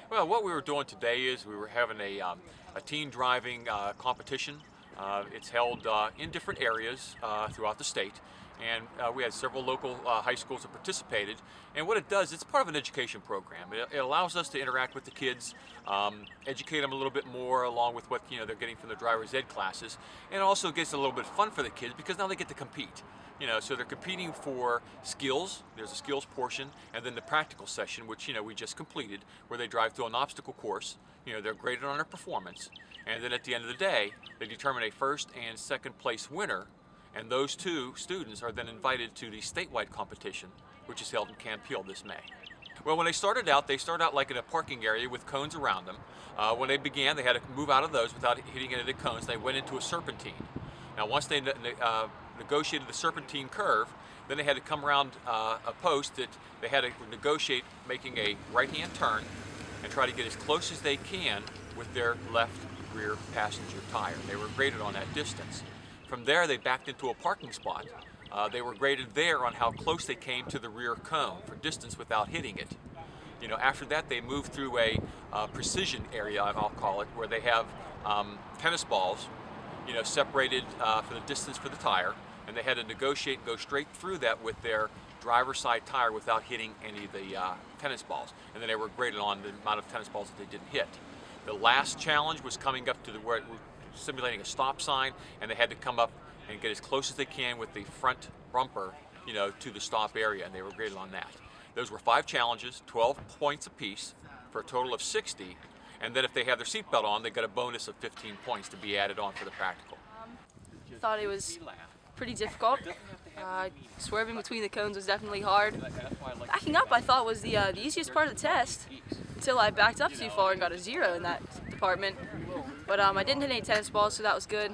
Well, what we were doing today is we were having a teen driving competition. It's held in different areas throughout the state, and we had several local high schools that participated. And what it does, it's part of an education program. It allows us to interact with the kids, educate them a little bit more along with what they're getting from the driver's ed classes, and it also gets a little bit of fun for the kids because now they get to compete. So they're competing for skills. There's a skills portion, and then the practical session, which we just completed, where they drive through an obstacle course. They're graded on their performance, and then at the end of the day, they determine a first and second place winner, and those two students are then invited to the statewide competition, which is held in Camp Hill this May. Well, when they started out like in a parking area with cones around them. When they began, they had to move out of those without hitting any of the cones. They went into a serpentine. Now, once they negotiated the serpentine curve, then they had to come around a post that they had to negotiate making a right-hand turn and try to get as close as they can with their left rear passenger tire. They were graded on that distance. From there, they backed into a parking spot. They were graded there on how close they came to the rear cone for distance without hitting it. After that, they moved through a precision area, I'll call it, where they have tennis balls separated for the distance for the tire, and they had to negotiate and go straight through that with their driver's side tire without hitting any of the tennis balls. And then they were graded on the amount of tennis balls that they didn't hit. The last challenge was coming up to where it was simulating a stop sign, and they had to come up and get as close as they can with the front bumper, to the stop area, and they were graded on that. Those were 5 challenges, 12 points apiece, for a total of 60. And then if they have their seatbelt on, they got a bonus of 15 points to be added on for the practical. Thought it was pretty difficult. Swerving between the cones was definitely hard. Backing up, I thought, was the easiest part of the test until I backed up too far and got a 0 in that department. But I didn't hit any tennis balls, so that was good.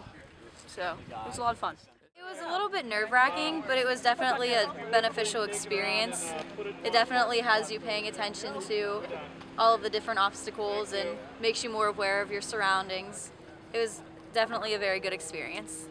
So it was a lot of fun. It was a little bit nerve-wracking, but it was definitely a beneficial experience. It definitely has you paying attention to all of the different obstacles and makes you more aware of your surroundings. It was definitely a very good experience.